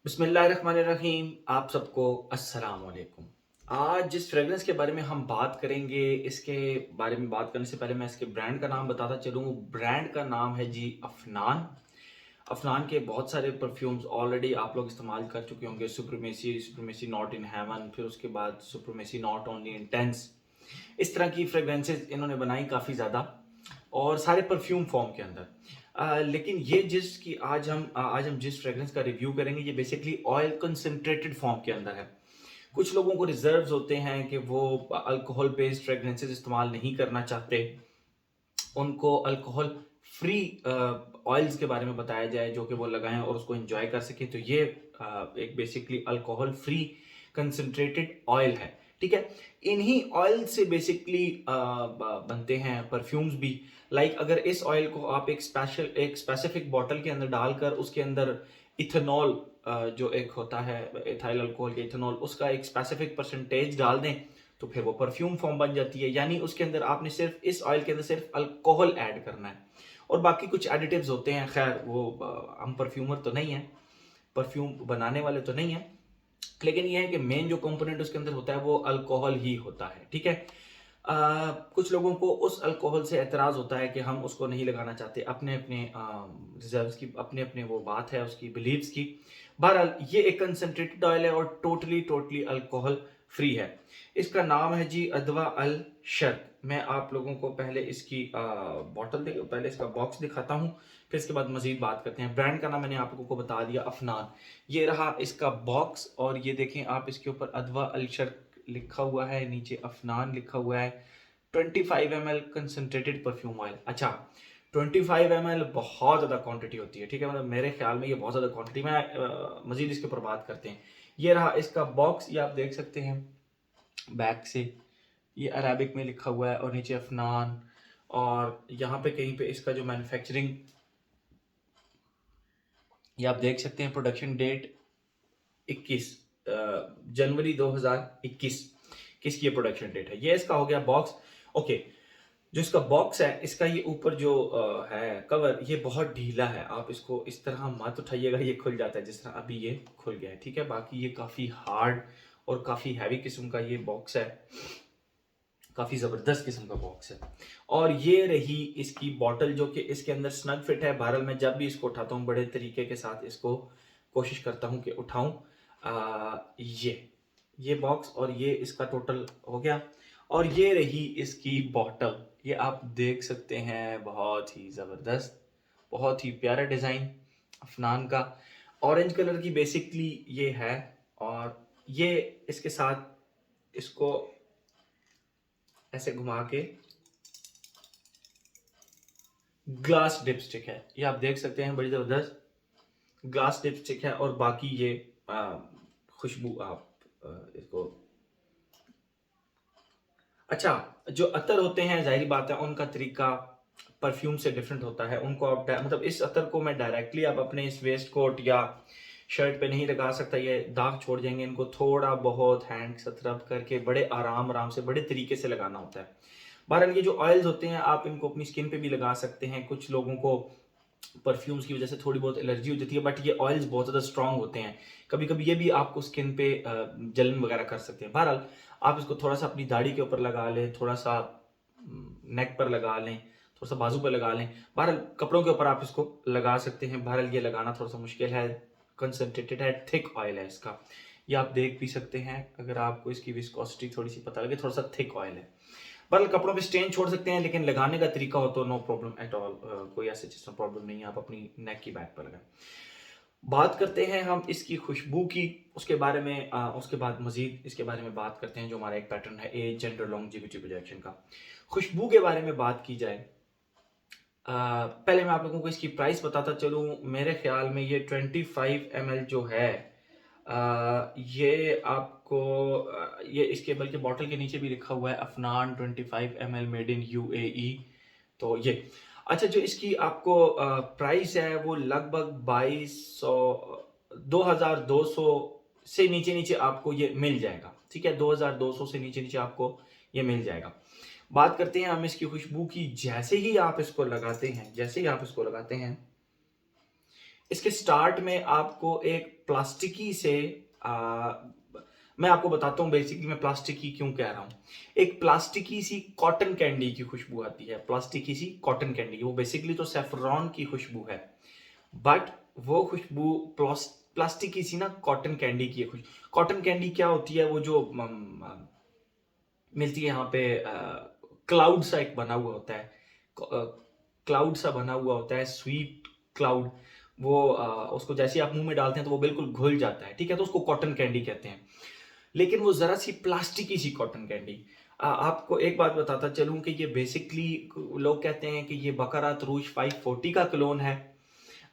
बिस्मिल्लाहिर्रहमानिर्रहीम। आप सबको अस्सलाम वालेकुम। आज जिस फ्रेगरेंस के बारे में हम बात करेंगे, इसके बारे में बात करने से पहले मैं इसके ब्रांड का नाम बताता चलूँ। ब्रांड का नाम है जी अफनान। अफनान के बहुत सारे परफ्यूम्स ऑलरेडी आप लोग इस्तेमाल कर चुके होंगे। Supremacy, supremacy not in heaven, फिर उसके बाद सुप्रीमेसी नॉट ओनली इंटेंस। इस तरह की फ्रेगरेंसेस इन्होंने बनाई काफ़ी ज़्यादा, और सारे परफ्यूम फॉर्म के अंदर। लेकिन ये जिसकी आज हम जिस फ्रेग्रेंस का रिव्यू करेंगे, ये बेसिकली ऑयल कंसंट्रेटेड फॉर्म के अंदर है। कुछ लोगों को रिजर्व्स होते हैं कि वो अल्कोहल बेस्ड फ्रेग्रेंसेस इस्तेमाल नहीं करना चाहते, उनको अल्कोहल फ्री ऑयल्स के बारे में बताया जाए जो कि वो लगाएं और उसको एंजॉय कर सकें। तो ये एक basically alcohol free concentrated oil है, ठीक है। इन्हीं ऑयल से बेसिकली बनते हैं परफ्यूम्स भी। लाइक अगर इस ऑयल को आप एक स्पेसिफिक बॉटल के अंदर डालकर उसके अंदर इथेनॉल, जो एक होता है इथाइल अल्कोहल के इथेनॉल, उसका एक स्पेसिफिक परसेंटेज डाल दें तो फिर वो परफ्यूम फॉर्म बन जाती है। यानी उसके अंदर आपने सिर्फ इस ऑयल के अंदर सिर्फ अल्कोहल ऐड करना है, और बाकी कुछ एडिटिव्स होते हैं। खैर वो हम परफ्यूमर तो नहीं है, परफ्यूम बनाने वाले तो नहीं है, लेकिन ये है कि मेन जो कंपोनेंट उसके अंदर होता है वो अल्कोहल ही होता है, ठीक है। कुछ लोगों को उस अल्कोहल से एतराज़ होता है कि हम उसको नहीं लगाना चाहते, अपने अपने रिजर्व्स की, अपने अपने वो बात है उसकी बिलीव्स की। बहरहाल ये एक कंसंट्रेटेड ऑयल है और टोटली टोटली अल्कोहल फ्री है। इसका नाम है जी अदवा अल शर्क। मैं आप लोगों को पहले इसकी पहले इसका बॉक्स दिखाता हूँ, फिर इसके बाद मजीद बात करते हैं। ब्रांड का नाम मैंने आप लोगों को बता दिया, अफनान। ये रहा इसका बॉक्स, और ये देखें आप, इसके ऊपर अदवा अल शर्क लिखा हुआ है, नीचे अफनान लिखा हुआ है। 25 ml कंसनट्रेटेड परफ्यूम ऑयल। अच्छा, 25 ml बहुत ज़्यादा क्वांटिटी होती है, ठीक है। मतलब मेरे ख्याल में ये बहुत ज़्यादा क्वांटिटी में। मजीद इसके ऊपर बात करते हैं। ये रहा इसका बॉक्स, ये आप देख सकते हैं बैक से, ये अरेबिक में लिखा हुआ है और नीचे अफनान। और यहाँ पे कहीं पे इसका जो मैन्युफैक्चरिंग, ये आप देख सकते हैं, प्रोडक्शन डेट 21 जनवरी 2021 किसकी ये प्रोडक्शन डेट है। ये इसका हो गया बॉक्स। ओके, जो इसका बॉक्स है, इसका ये ऊपर जो है कवर, ये बहुत ढीला है। आप इसको इस तरह मत उठाइएगा, ये खुल जाता है जिस तरह अभी ये खुल गया है, ठीक है। बाकी ये काफ़ी हार्ड और काफ़ी हैवी किस्म का ये बॉक्स है, काफ़ी ज़बरदस्त किस्म का बॉक्स है। और ये रही इसकी बॉटल, जो कि इसके अंदर स्नग फिट है। बहरहाल मैं जब भी इसको उठाता हूँ बड़े तरीके के साथ इसको कोशिश करता हूँ कि उठाऊँ। ये बॉक्स और ये इसका टोटल हो गया। और ये रही इसकी बॉटल, ये आप देख सकते हैं, बहुत ही ज़बरदस्त, बहुत ही प्यारा डिज़ाइन अफनान का। ऑरेंज कलर की बेसिकली ये है, और ये इसके साथ इसको ऐसे घुमा के ग्लास डिपस्टिक है, ये आप देख सकते हैं, बड़ी ज़बरदस्त ग्लास डिपस्टिक है। और बाकी ये खुशबू आप इसको, अच्छा, जो अतर होते हैं जाहिर बात है उनका तरीका परफ्यूम से डिफरेंट होता है। उनको आप मतलब इस अतर को मैं डायरेक्टली आप अपने इस वेस्ट कोट या शर्ट पे नहीं लगा सकता, ये दाग छोड़ जाएंगे। इनको थोड़ा बहुत हैंड से रब करके बड़े आराम आराम से बड़े तरीके से लगाना होता है। बहरहाल ये जो ऑयल्स होते हैं आप इनको अपनी स्किन पे भी लगा सकते हैं। कुछ लोगों को परफ्यूम्स की वजह से थोड़ी बहुत एलर्जी हो जाती है, बट ये ऑयल्स बहुत ज़्यादा स्ट्रॉन्ग होते हैं। कभी कभी ये भी आपको स्किन पे जलन वगैरह कर सकते हैं। बहरहाल आप इसको थोड़ा सा अपनी दाढ़ी के ऊपर लगा लें, थोड़ा सा नेक पर लगा लें, थोड़ा सा बाजू पर लगा लें। बहरहाल कपड़ों के ऊपर आप इसको लगा सकते हैं। बहरहाल ये लगाना थोड़ा सा मुश्किल है, कंसनट्रेटेड है, थिक ऑयल है इसका। ये आप देख भी सकते हैं, अगर आपको इसकी विस्कोसिटी थोड़ी सी पता लगे, थोड़ा सा थिक ऑयल है। बहरहाल कपड़ों पे स्टेन छोड़ सकते हैं, लेकिन लगाने का तरीका हो तो नो प्रॉब्लम एट ऑल, कोई ऐसे चीज़ प्रॉब्लम नहीं है, आप अपनी नेक की बैक पर लगाएं। बात करते हैं हम इसकी खुशबू की, उसके बारे में उसके बाद मजीद इसके बारे में बात करते हैं, जो हमारा एक पैटर्न है एज जेंडर लॉन्जेविटी प्रोजेक्शन का। खुशबू के बारे में बात की जाए, पहले मैं आप लोगों को इसकी प्राइस बताता चलूँ। मेरे ख्याल में ये 25 ml जो है, ये आपको ये इसके बल्कि बॉटल के नीचे भी लिखा हुआ है Afnan 25 ml made in UAE. तो ये, अच्छा, जो इसकी आपको प्राइस है वो लगभग 2200 से नीचे नीचे आपको ये मिल जाएगा, ठीक है। 2200 से नीचे नीचे आपको ये मिल जाएगा। बात करते हैं हम इसकी खुशबू की। जैसे ही आप इसको लगाते हैं इसके स्टार्ट में आपको एक प्लास्टिकी से मैं आपको बताता हूँ बेसिकली मैं प्लास्टिकी क्यों कह रहा हूँ। एक प्लास्टिकी सी कॉटन कैंडी की खुशबू आती है, प्लास्टिकी सी कॉटन कैंडी, वो बेसिकली तो सेफ्रॉन की खुशबू है, बट वो खुशबू प्लास्टिक की सी ना कॉटन कैंडी की है। कॉटन कैंडी क्या होती है, वो जो मिलती है यहाँ पे, क्लाउड सा एक बना हुआ होता है, क्लाउड सा बना हुआ होता है, स्वीट क्लाउड। वो उसको जैसे आप मुंह में डालते हैं तो वो बिल्कुल घुल जाता है, ठीक है, तो उसको कॉटन कैंडी कहते हैं। लेकिन वो जरा सी प्लास्टिकी सी कॉटन कैंडी। आपको एक बात बताता चलूं कि ये बेसिकली लोग कहते हैं कि ये बकारात रूज 540 का क्लोन है,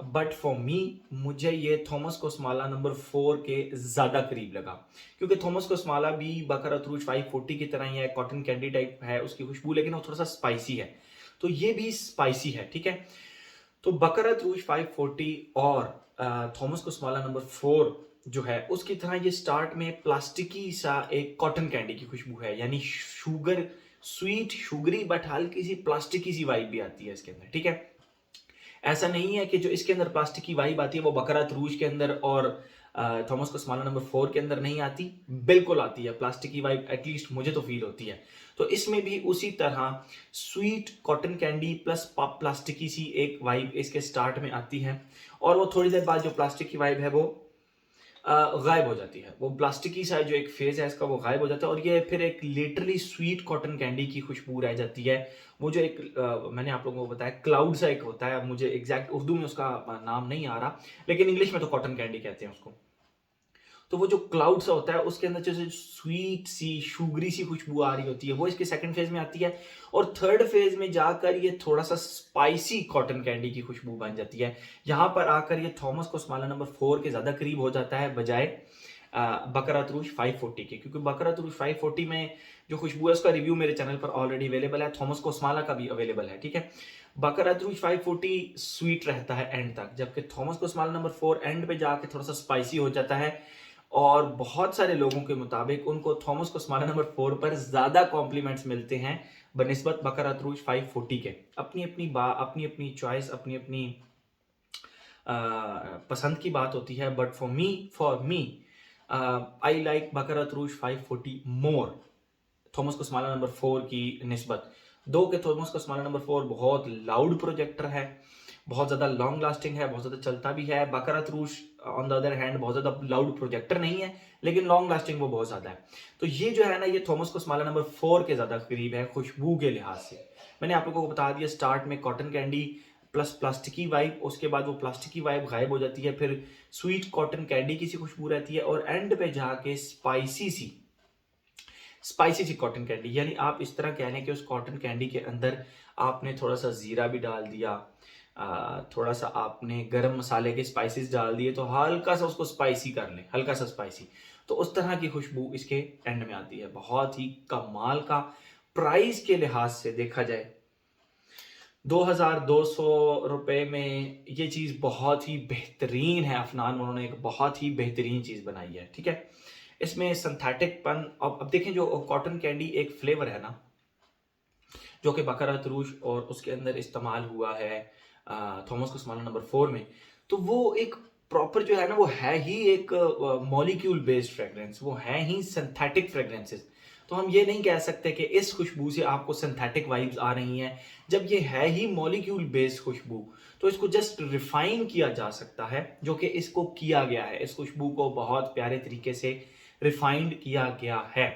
बट फॉर मी मुझे ये थॉमस कोस्माला नंबर 4 के ज़्यादा करीब लगा, क्योंकि थॉमस कोस्माला भी बकरा तरूज 540 की तरह ही है, कॉटन कैंडी टाइप है उसकी खुशबू, लेकिन वो थोड़ा सा स्पाइसी है, तो ये भी स्पाइसी है, ठीक है। तो बकरा तरूज 540 और थॉमस कोस्माला नंबर 4 जो है उसकी तरह ये स्टार्ट में प्लास्टिकी सा एक कॉटन कैंडी की खुशबू है, यानी शुगर, स्वीट शुगरी बट हल्की सी प्लास्टिकी सी वाइब भी आती है इसके अंदर, ठीक है। ऐसा नहीं है कि जो इसके अंदर प्लास्टिक की वाइब आती है वो बकरा तरूज के अंदर और थॉमस कोस्माला नंबर 4 के अंदर नहीं आती, बिल्कुल आती है प्लास्टिक की वाइब, एटलीस्ट मुझे तो फील होती है। तो इसमें भी उसी तरह स्वीट कॉटन कैंडी प्लस प्लास्टिकी सी एक वाइब इसके स्टार्ट में आती है, और वो थोड़ी देर बाद जो प्लास्टिक की वाइब है वो गायब हो जाती है, वो प्लास्टिकी सा जो एक फेज है इसका वो गायब हो जाता है, और ये फिर एक लिटरली स्वीट कॉटन कैंडी की खुशबू रह जाती है। वो जो एक मैंने आप लोगों को बताया क्लाउड सा एक होता है, मुझे एग्जैक्ट उर्दू में उसका नाम नहीं आ रहा, लेकिन इंग्लिश में तो कॉटन कैंडी कहते हैं उसको। तो वो जो क्लाउड सा होता है उसके अंदर जैसे स्वीट सी शुगरी सी खुशबू आ रही होती है, वो इसके सेकंड फेज में आती है, और थर्ड फेज में जाकर ये थोड़ा सा स्पाइसी कॉटन कैंडी की खुशबू बन जाती है। यहाँ पर आकर ये थॉमस कोस्माला नंबर 4 के ज्यादा करीब हो जाता है बजाय बकरा तरूज 540 के, क्योंकि बकरा तरूज 540 में जो खुशबू है उसका रिव्यू मेरे चैनल पर ऑलरेडी अवेलेबल है, थॉमस कोस्माला का भी अवेलेबल है, ठीक है। बकरा तरूज 540 स्वीट रहता है एंड तक, जबकि थॉमस कोस्माला नंबर 4 एंड पे जाके थोड़ा सा स्पाइसी हो जाता है, और बहुत सारे लोगों के मुताबिक उनको थॉमस कोस्माला नंबर 4 पर ज्यादा कॉम्प्लीमेंट्स मिलते हैं बनिस्बत बकरा तरूज 540 के। अपनी अपनी चॉइस, अपनी अपनी पसंद की बात होती है, but for me I like बकरा तरूज 540 मोर थॉमस कोस्माला नंबर 4 की निस्बत। दो के थॉमस कोस्माला नंबर 4 बहुत लाउड प्रोजेक्टर है, बहुत ज़्यादा लॉन्ग लास्टिंग है, बहुत ज़्यादा चलता भी है। बकरा तरूज ऑन द अदर हैंड बहुत ज़्यादा लाउड प्रोजेक्टर नहीं है, लेकिन लॉन्ग लास्टिंग वो बहुत ज़्यादा है। तो ये जो है ना, ये थॉमस कोस्माला नंबर 4 के ज़्यादा करीब है खुशबू के लिहाज से। मैंने आप लोगों को बता दिया, स्टार्ट में cotton candy plus plasticky vibe, उसके बाद वो प्लास्टिकी वाइब गायब हो जाती है, फिर स्वीट कॉटन कैंडी की सी खुशबू रहती है, और एंड पे जाके स्पाइसी सी कॉटन कैंडी। यानी आप इस तरह कह लें कि उस कॉटन कैंडी के अंदर आपने थोड़ा सा जीरा भी डाल दिया, थोड़ा सा आपने गरम मसाले के स्पाइसेस डाल दिए, तो हल्का सा उसको स्पाइसी कर लें, हल्का सा स्पाइसी, तो उस तरह की खुशबू इसके एंड में आती है। बहुत ही कमाल का, प्राइस के लिहाज से देखा जाए 2200 रुपए में ये चीज़ बहुत ही बेहतरीन है। अफनान उन्होंने एक बहुत ही बेहतरीन चीज़ बनाई है, ठीक है। इसमें सिंथेटिक पन, अब देखें जो कॉटन कैंडी एक फ्लेवर है ना, जो कि बकरा तरूज और उसके अंदर इस्तेमाल हुआ है थॉमस कोस्माला नंबर 4 में, तो वो एक प्रॉपर जो है ना, वो है ही एक मॉलिक्यूल बेस्ड फ्रेग्रेंस, वो है ही सिंथेटिक फ्रेग्रेंसेस। तो हम ये नहीं कह सकते कि इस खुशबू से आपको सिंथेटिक वाइब्स आ रही हैं, जब ये है ही मॉलिक्यूल बेस्ड खुशबू, तो इसको जस्ट रिफाइन किया जा सकता है, जो कि इसको किया गया है। इस खुशबू को बहुत प्यारे तरीके से रिफाइंड किया गया है।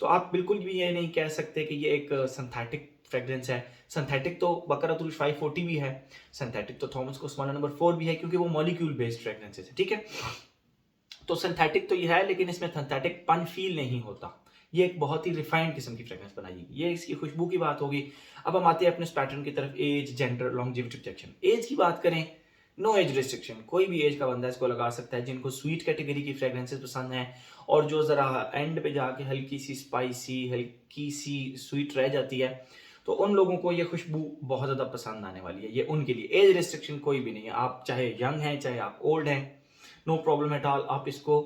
तो आप बिल्कुल भी ये नहीं कह सकते कि ये एक सिंथेटिक फ्रेग्रेंस है। सिंथेटिक तो बकरा तरूज 540 भी है, सिंथेटिक तो थॉमस कोस्माला नंबर 4 भी है, क्योंकि वो मॉलिक्यूल बेस्ड फ्रेग्रेंसेस है, ठीक है। तो सिंथेटिक तो ये है, लेकिन इसमें सिंथेटिक पन फील नहीं होता। ये एक बहुत ही रिफाइंड किस्म की फ्रेग्रेंस बनाई, ये इसकी खुशबू की बात होगी। अब हम आते हैं अपने पैटर्न की तरफ, age, gender, longevity projection. Age की बात करें, नो एज रिस्ट्रिक्शन, कोई भी एज का बंदा इसको लगा सकता है, जिनको स्वीट कैटेगरी की फ्रेग्रेंसेस पसंद हैं, और जो ज़रा एंड पे जाके हल्की सी स्पाइसी, हल्की सी स्वीट रह जाती है, तो उन लोगों को ये खुशबू बहुत ज़्यादा पसंद आने वाली है। ये उनके लिए एज रिस्ट्रिक्शन कोई भी नहीं है, आप चाहे यंग हैं चाहे आप ओल्ड हैं, नो प्रॉब्लम एट ऑल, आप इसको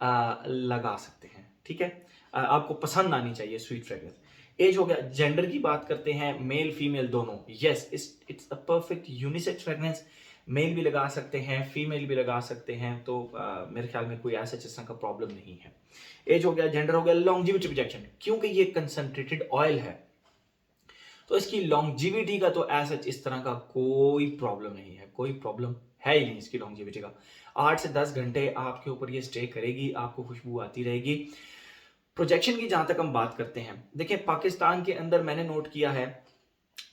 लगा सकते हैं, ठीक है। आपको पसंद आनी चाहिए स्वीट फ्रेग्रेंस। एज हो गया। जेंडर की बात करते हैं, मेल फीमेल दोनों, yes, it's a perfect unisex fragrance. Male भी लगा सकते हैं, फीमेल भी लगा सकते हैं, तो मेरे ख्याल में कोई ऐसा जिस तरह का प्रॉब्लम नहीं है। एज हो गया, जेंडर हो गया, लॉन्जिविटी प्रोजेक्शन, क्योंकि ये कंसंट्रेटेड ऑयल है तो इसकी लॉन्जिविटी का तो ऐसा इस तरह का कोई प्रॉब्लम नहीं है, कोई प्रॉब्लम है ही नहीं इसकी लॉन्जिविटी का। 8 से 10 घंटे आपके ऊपर ये स्टे करेगी, आपको खुशबू आती रहेगी। प्रोजेक्शन की जहां तक हम बात करते हैं, देखिए पाकिस्तान के अंदर मैंने नोट किया है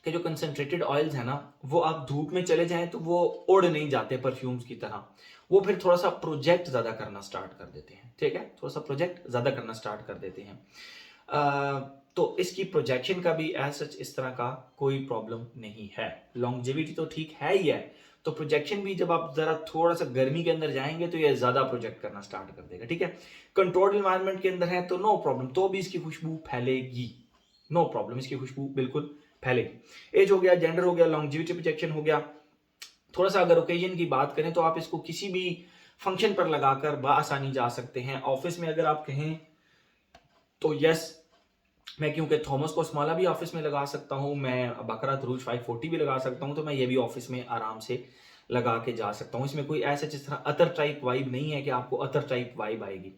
कि जो कंसंट्रेटेड ऑयल्स है ना, वो आप धूप में चले जाएं तो वो उड़ नहीं जाते परफ्यूम्स की तरह, वो फिर थोड़ा सा प्रोजेक्ट ज्यादा करना स्टार्ट कर देते हैं। ठीक है, थोड़ा सा प्रोजेक्ट ज्यादा करना स्टार्ट कर देते हैं। तो इसकी प्रोजेक्शन का भी एज सच इस तरह का कोई प्रॉब्लम नहीं है। लॉन्जेविटी तो ठीक है ही है, तो प्रोजेक्शन भी जब आप जरा थोड़ा सा गर्मी के अंदर जाएंगे तो ये ज्यादा प्रोजेक्ट करना स्टार्ट कर देगा। ठीक है, कंट्रोल्ड एनवायरनमेंट के अंदर है तो नो प्रॉब्लम, तो भी इसकी खुशबू फैलेगी, नो प्रॉब्लम, इसकी खुशबू बिल्कुल फैलेगी। एज हो गया, जेंडर हो गया, लॉन्जिविटी प्रोजेक्शन हो गया। थोड़ा सा अगर ओकेजन की बात करें तो आप इसको किसी भी फंक्शन पर लगाकर बआसानी जा सकते हैं। ऑफिस में अगर आप कहें तो यस, मैं क्योंकि थॉमस कोस्माला भी ऑफिस में लगा सकता हूं, मैं बकरात रूज 540 भी लगा सकता हूं, तो मैं ये भी ऑफिस में आराम से लगा के जा सकता हूं। इसमें कोई ऐसा जिस तरह अतर टाइप वाइब नहीं है कि आपको अतर टाइप वाइब आएगी,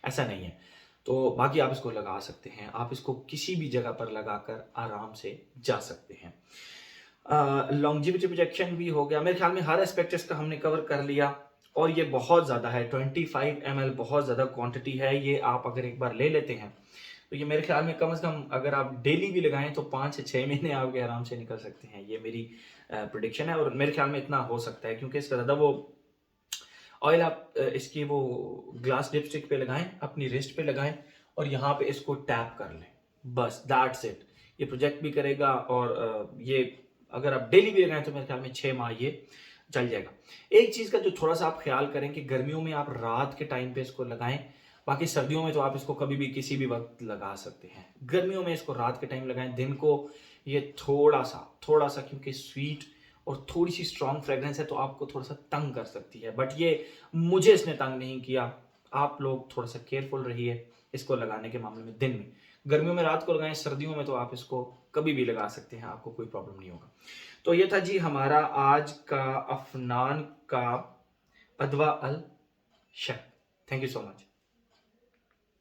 ऐसा नहीं है। तो बाकी आप इसको लगा सकते हैं, आप इसको किसी भी जगह पर लगाकर आराम से जा सकते हैं। लॉन्जिविटी प्रोजेक्शन भी हो गया, मेरे ख्याल में हर एस्पेक्ट इसका हमने कवर कर लिया। और ये बहुत ज़्यादा है, 25 ml बहुत ज़्यादा क्वांटिटी है। ये आप अगर एक बार ले लेते हैं तो ये मेरे ख्याल में कम से कम अगर आप डेली भी लगाएं तो 5 से 6 महीने आपके आराम से निकल सकते हैं। ये मेरी प्रिडिक्शन है और मेरे ख्याल में इतना हो सकता है, क्योंकि इसका ज़्यादा वो ऑयल आप इसकी वो ग्लास लिपस्टिक पे लगाएं, अपनी रिस्ट पे लगाएं और यहाँ पे इसको टैप कर लें, बस दैट्स इट। ये प्रोजेक्ट भी करेगा और ये अगर आप डेली भी लगाएं तो मेरे ख्याल में 6 माह ये चल जाएगा। एक चीज़ का जो थोड़ा सा आप ख्याल करें कि गर्मियों में आप रात के टाइम पे इसको लगाएं, बाकी सर्दियों में तो आप इसको कभी भी किसी भी वक्त लगा सकते हैं। गर्मियों में इसको रात के टाइम लगाएं, दिन को ये थोड़ा सा क्योंकि स्वीट और थोड़ी सी स्ट्रॉन्ग फ्रेग्रेंस है तो आपको थोड़ा सा तंग कर सकती है, बट ये मुझे इसने तंग नहीं किया। आप लोग थोड़ा सा केयरफुल रहिए इसको लगाने के मामले में। दिन में, गर्मियों में रात को लगाएं, सर्दियों में तो आप इसको कभी भी लगा सकते हैं, आपको कोई प्रॉब्लम नहीं होगा। तो ये था जी हमारा आज का अफनान का अदवा अल शक। Thank you so much.